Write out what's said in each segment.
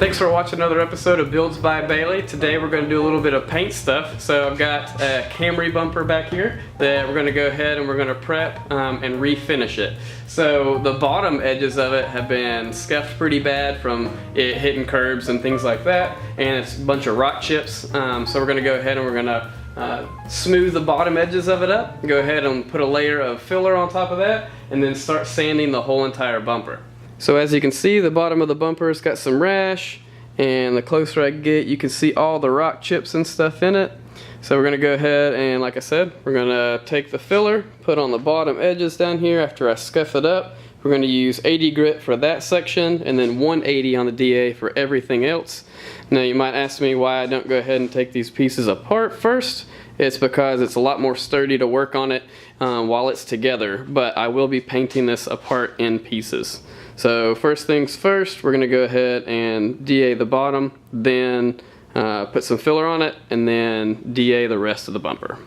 Thanks for watching another episode of Builds by Bailey. Today we're going to do a little bit of paint stuff. So I've got a Camry bumper back here that we're going to go ahead and we're going to prep and refinish it. So the bottom edges of it have been scuffed pretty bad from it hitting curbs and things like that, and it's a bunch of rock chips. So we're going to go ahead and we're going to smooth the bottom edges of it up, go ahead and put a layer of filler on top of that, and then start sanding the whole entire bumper. So as you can see, the bottom of the bumper's got some rash, and the closer I get, you can see all the rock chips and stuff in it. So we're gonna go ahead and, like I said, we're gonna take the filler, put on the bottom edges down here after I scuff it up. We're gonna use 80 grit for that section, and then 180 on the DA for everything else. Now you might ask me why I don't go ahead and take these pieces apart first. It's because it's a lot more sturdy to work on it while it's together, but I will be painting this apart in pieces. So first things first, we're gonna go ahead and DA the bottom, then put some filler on it, and then DA the rest of the bumper.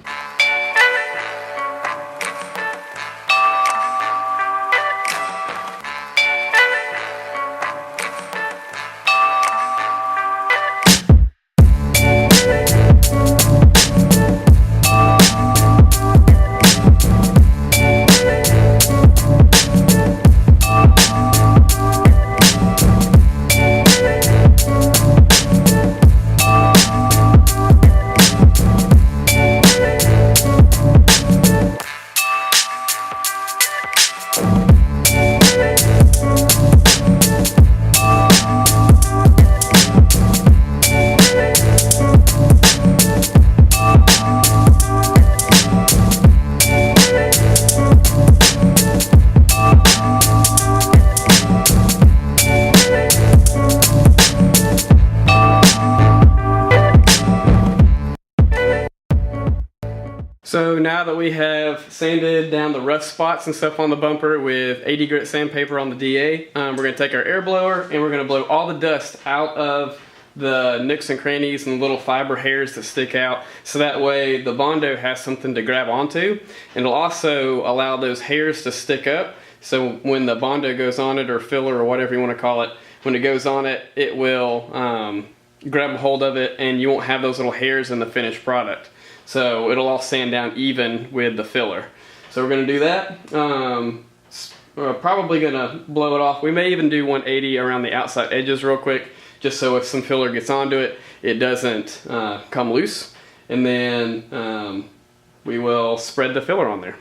So now that we have sanded down the rough spots and stuff on the bumper with 80 grit sandpaper on the DA, we're going to take our air blower and we're going to blow all the dust out of the nooks and crannies and the little fiber hairs that stick out, so that way the Bondo has something to grab onto, and it'll also allow those hairs to stick up, so when the Bondo goes on it, or filler, or whatever you want to call it, when it goes on it, it will grab a hold of it and you won't have those little hairs in the finished product. So it'll all sand down even with the filler. So we're going to do that. We're probably going to blow it off. We may even do 180 around the outside edges real quick, just so if some filler gets onto it, it doesn't come loose. And then we will spread the filler on there.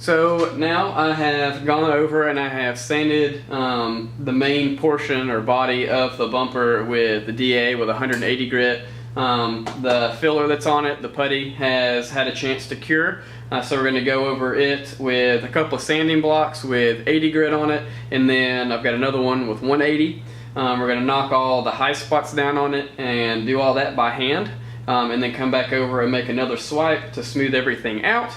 So now I have gone over and I have sanded the main portion or body of the bumper with the DA with 180 grit. The filler that's on it, the putty, has had a chance to cure. So we're going to go over it with a couple of sanding blocks with 80 grit on it, and then I've got another one with 180. We're going to knock all the high spots down on it and do all that by hand, and then come back over and make another swipe to smooth everything out.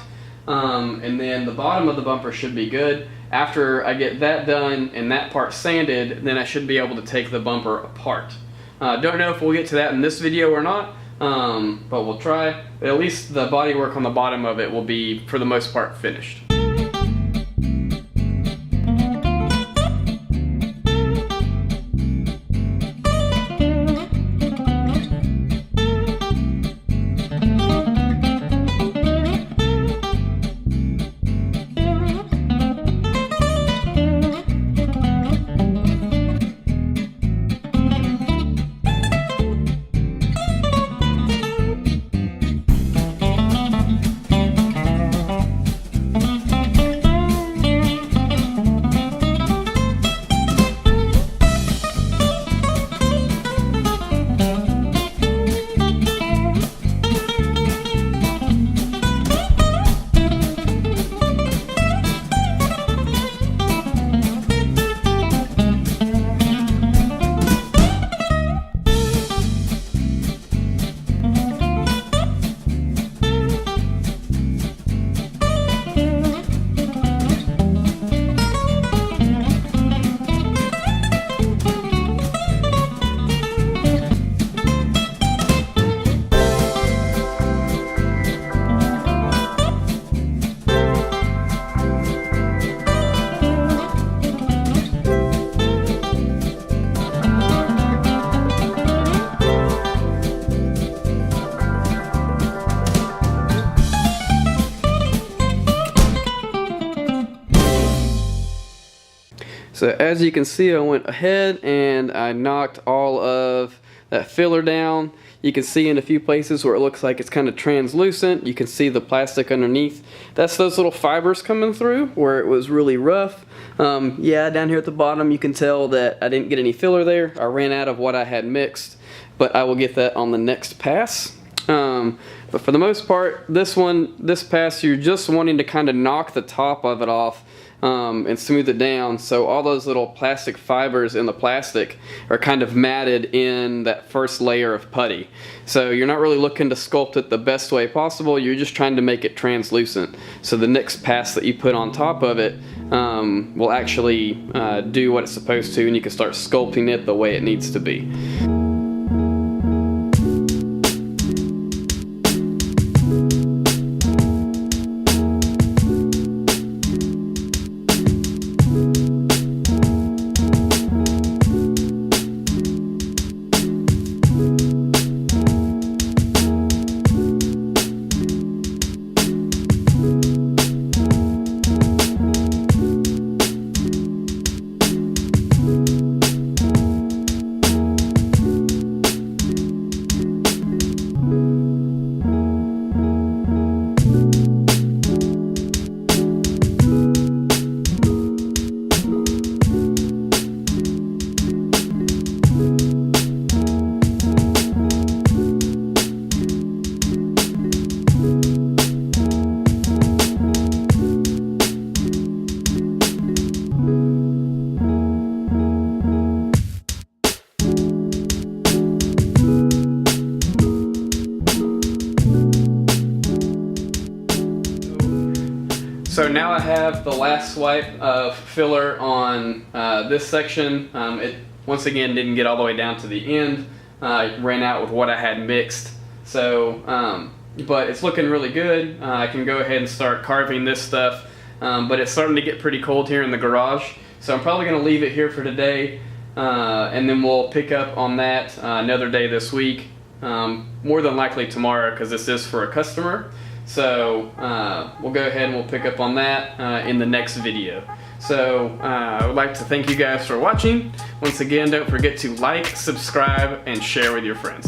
And then the bottom of the bumper should be good. After I get that done and that part sanded, then I should be able to take the bumper apart. Don't know if we'll get to that in this video or not, but we'll try. But at least the body work on the bottom of it will be, for the most part, finished. So as you can see, I went ahead and I knocked all of that filler down. You can see in a few places where it looks like it's kind of translucent. You can see the plastic underneath. That's those little fibers coming through where it was really rough. Yeah, down here at the bottom you can tell that I didn't get any filler there. I ran out of what I had mixed, but I will get that on the next pass. But for the most part, this pass, you're just wanting to kind of knock the top of it off and smooth it down, so all those little plastic fibers in the plastic are kind of matted in that first layer of putty. So you're not really looking to sculpt it the best way possible, you're just trying to make it translucent. So the next pass that you put on top of it will actually do what it's supposed to, and you can start sculpting it the way it needs to be. So now I have the last swipe of filler on this section. It once again didn't get all the way down to the end. I ran out with what I had mixed. So, but it's looking really good. I can go ahead and start carving this stuff. But it's starting to get pretty cold here in the garage. So I'm probably going to leave it here for today. And then we'll pick up on that another day this week. More than likely tomorrow, because this is for a customer. So we'll go ahead and we'll pick up on that in the next video. So I would like to thank you guys for watching. Once again, don't forget to like, subscribe, and share with your friends.